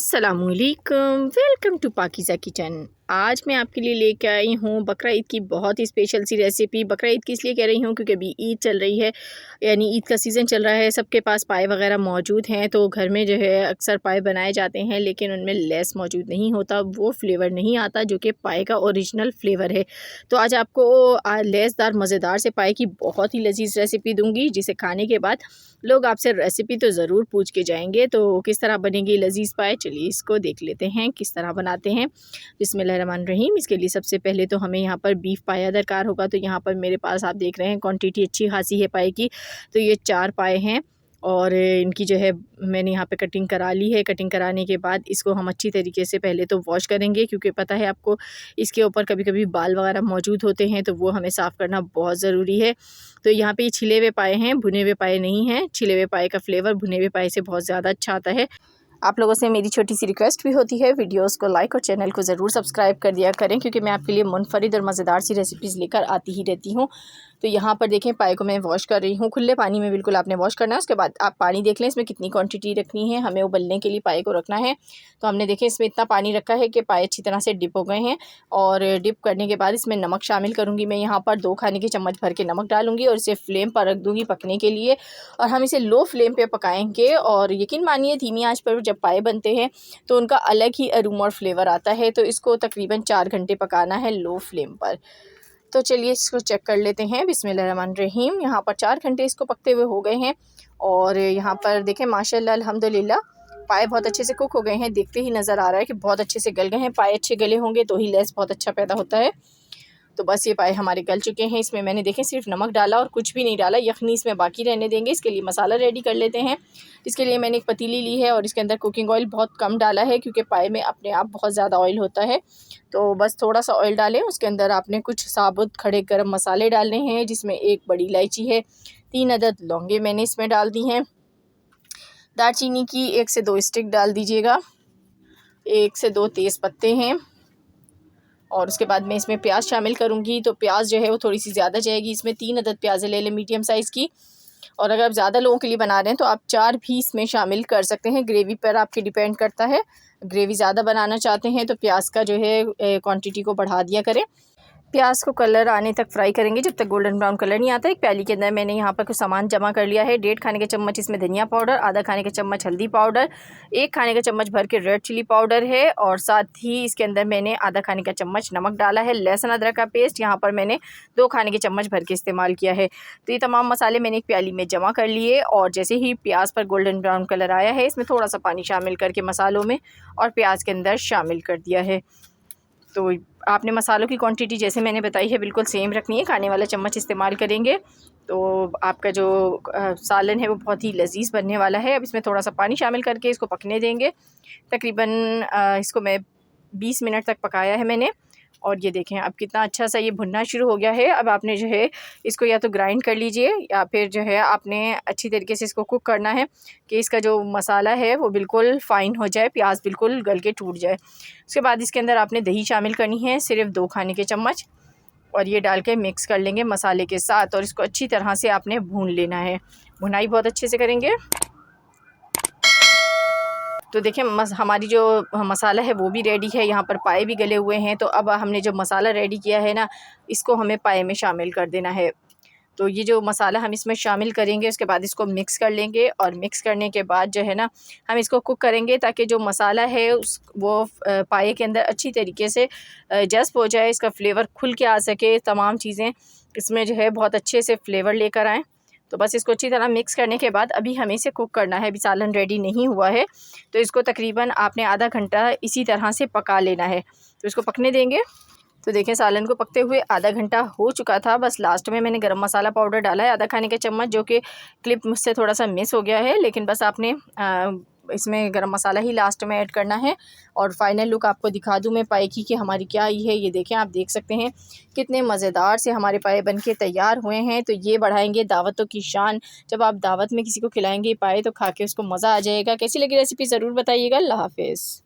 अस्सलामुअलैकुम, welcome to पाकिज़ा kitchen. आज मैं आपके लिए लेके आई हूँ बकरा ईद की बहुत ही स्पेशल सी रेसिपी। बकरा ईद की इसलिए कह रही हूँ क्योंकि अभी ईद चल रही है, यानी ईद का सीज़न चल रहा है। सबके पास पाए वगैरह मौजूद हैं, तो घर में जो है अक्सर पाए बनाए जाते हैं, लेकिन उनमें लेस मौजूद नहीं होता, वो फ्लेवर नहीं आता जो कि पाए का ओरिजिनल फ्लेवर है। तो आज आपको लेसदार मज़ेदार से पाए की बहुत ही लजीज रेसिपी दूँगी, जिसे खाने के बाद लोग आपसे रेसिपी तो ज़रूर पूछ के जाएंगे। तो किस तरह बनेगी लजीज पाए, चलिए इसको देख लेते हैं किस तरह बनाते हैं। बिस्मिल्लाहिर्रहमानिर्रहीम। इसके लिए सबसे पहले तो हमें यहाँ पर बीफ पाया दरकार होगा। तो यहाँ पर मेरे पास आप देख रहे हैं क्वांटिटी अच्छी खासी है पाए की। तो ये 4 पाए हैं और इनकी जो है मैंने यहाँ पे कटिंग करा ली है। कटिंग कराने के बाद इसको हम अच्छी तरीके से पहले तो वॉश करेंगे, क्योंकि पता है आपको इसके ऊपर कभी कभी बाल वगैरह मौजूद होते हैं, तो वो हमें साफ़ करना बहुत ज़रूरी है। तो यहाँ पे ये छिले हुए पाए हैं, भुने हुए पाए नहीं हैं। छिले हुए पाए का फ्लेवर भुने हुए पाए से बहुत ज़्यादा अच्छा आता है। आप लोगों से मेरी छोटी सी रिक्वेस्ट भी होती है, वीडियोस को लाइक और चैनल को ज़रूर सब्सक्राइब कर दिया करें, क्योंकि मैं आपके लिए मुनफरिद और मज़ेदार सी रेसिपीज़ लेकर आती ही रहती हूँ। तो यहाँ पर देखें पाए को मैं वॉश कर रही हूँ, खुले पानी में बिल्कुल आपने वॉश करना है। उसके बाद आप पानी देख लें इसमें कितनी क्वांटिटी रखनी है, हमें उबलने के लिए पाए को रखना है। तो हमने देखें इसमें इतना पानी रखा है कि पाए अच्छी तरह से डिप हो गए हैं। और डिप करने के बाद इसमें नमक शामिल करूँगी मैं। यहाँ पर 2 खाने के चम्मच भर के नमक डालूँगी और इसे फ्लेम पर रख दूँगी पकने के लिए। और हम इसे लो फ्लेम पर पकाएँगे, और यकीन मानिए धीमी आँच पर जब पाए बनते हैं तो उनका अलग ही अरोमा और फ्लेवर आता है। तो इसको तकरीबन 4 घंटे पकाना है लो फ्लेम पर। तो चलिए इसको चेक कर लेते हैं। बिस्मिल्लाहिर्रहमानिर्रहीम। यहाँ पर 4 घंटे इसको पकते हुए हो गए हैं, और यहाँ पर देखें माशाल्लाह अल्हम्दुलिल्लाह पाए बहुत अच्छे से कुक हो गए हैं। देखते ही नज़र आ रहा है कि बहुत अच्छे से गल गए हैं। पाए अच्छे गले होंगे तो ही लेस बहुत अच्छा पैदा होता है। तो बस ये पाए हमारे गल चुके हैं। इसमें मैंने देखें सिर्फ नमक डाला और कुछ भी नहीं डाला, यखनी इसमें बाकी रहने देंगे। इसके लिए मसाला रेडी कर लेते हैं। इसके लिए मैंने एक पतीली ली है और इसके अंदर कुकिंग ऑयल बहुत कम डाला है, क्योंकि पाए में अपने आप बहुत ज़्यादा ऑयल होता है। तो बस थोड़ा सा ऑयल डालें। उसके अंदर आपने कुछ साबुत खड़े गरम मसाले डालने हैं, जिसमें 1 बड़ी इलायची है, 3 अदद लौंगे मैंने इसमें डाल दी हैं। दालचीनी की 1 से 2 स्टिक डाल दीजिएगा, 1 से 2 तेज़ पत्ते हैं। और उसके बाद मैं इसमें प्याज शामिल करूँगी। तो प्याज जो है वो थोड़ी सी ज़्यादा जाएगी, इसमें 3 अदद प्याज़ें ले लें मीडियम साइज़ की। और अगर आप ज़्यादा लोगों के लिए बना रहे हैं तो आप 4 भी इसमें शामिल कर सकते हैं। ग्रेवी पर आपके डिपेंड करता है, ग्रेवी ज़्यादा बनाना चाहते हैं तो प्याज का जो है क्वांटिटी को बढ़ा दिया करें। प्याज को कलर आने तक फ्राई करेंगे, जब तक गोल्डन ब्राउन कलर नहीं आता। एक प्याली के अंदर मैंने यहाँ पर कुछ सामान जमा कर लिया है। 1.5 खाने के चम्मच इसमें धनिया पाउडर, आधा खाने के चम्मच हल्दी पाउडर, 1 खाने का चम्मच भर के रेड चिली पाउडर है, और साथ ही इसके अंदर मैंने आधा खाने का चम्मच नमक डाला है। लहसुन अदरक का पेस्ट यहाँ पर मैंने 2 खाने के चम्मच भर के इस्तेमाल किया है। तो ये तमाम मसाले मैंने एक प्याली में जमा कर लिए, और जैसे ही प्याज पर गोल्डन ब्राउन कलर आया है, इसमें थोड़ा सा पानी शामिल करके मसालों में और प्याज के अंदर शामिल कर दिया है। तो आपने मसालों की क्वांटिटी जैसे मैंने बताई है बिल्कुल सेम रखनी है, खाने वाला चम्मच इस्तेमाल करेंगे तो आपका जो सालन है वो बहुत ही लजीज बनने वाला है। अब इसमें थोड़ा सा पानी शामिल करके इसको पकने देंगे। तकरीबन इसको मैं 20 मिनट तक पकाया है मैंने, और ये देखें अब कितना अच्छा सा ये भुनना शुरू हो गया है। अब आपने जो है इसको या तो ग्राइंड कर लीजिए, या फिर जो है आपने अच्छी तरीके से इसको कुक करना है कि इसका जो मसाला है वो बिल्कुल फ़ाइन हो जाए, प्याज बिल्कुल गल के टूट जाए। उसके बाद इसके अंदर आपने दही शामिल करनी है, सिर्फ 2 खाने के चम्मच, और ये डाल के मिक्स कर लेंगे मसाले के साथ, और इसको अच्छी तरह से आपने भून लेना है। भुनाई बहुत अच्छे से करेंगे। तो देखिए हमारी जो मसाला है वो भी रेडी है, यहाँ पर पाए भी गले हुए हैं। तो अब हमने जो मसाला रेडी किया है ना, इसको हमें पाए में शामिल कर देना है। तो ये जो मसाला हम इसमें शामिल करेंगे, उसके बाद इसको मिक्स कर लेंगे, और मिक्स करने के बाद जो है ना हम इसको कुक करेंगे, ताकि जो मसाला है वो पाए के अंदर अच्छी तरीके से जज़्ब हो जाए, इसका फ्लेवर खुल के आ सके, तमाम चीज़ें इसमें जो है बहुत अच्छे से फ्लेवर लेकर आएँ। तो बस इसको अच्छी तरह मिक्स करने के बाद अभी हमें इसे कुक करना है। अभी सालन रेडी नहीं हुआ है, तो इसको तकरीबन आपने आधा घंटा इसी तरह से पका लेना है। तो इसको पकने देंगे। तो देखें सालन को पकते हुए आधा घंटा हो चुका था। बस लास्ट में मैंने गरम मसाला पाउडर डाला है आधा खाने के चम्मच, जो कि क्लिप मुझसे थोड़ा सा मिस हो गया है, लेकिन बस आपने इसमें गरम मसाला ही लास्ट में ऐड करना है। और फाइनल लुक आपको दिखा दूं मैं पाए की कि हमारी क्या आई है। ये देखें, आप देख सकते हैं कितने मज़ेदार से हमारे पाए बन के तैयार हुए हैं। तो ये बढ़ाएंगे दावतों की शान। जब आप दावत में किसी को खिलाएंगे पाए तो खा के उसको मज़ा आ जाएगा। कैसी लगी रेसिपी ज़रूर बताइएगा। अल्लाह हाफ़िज़।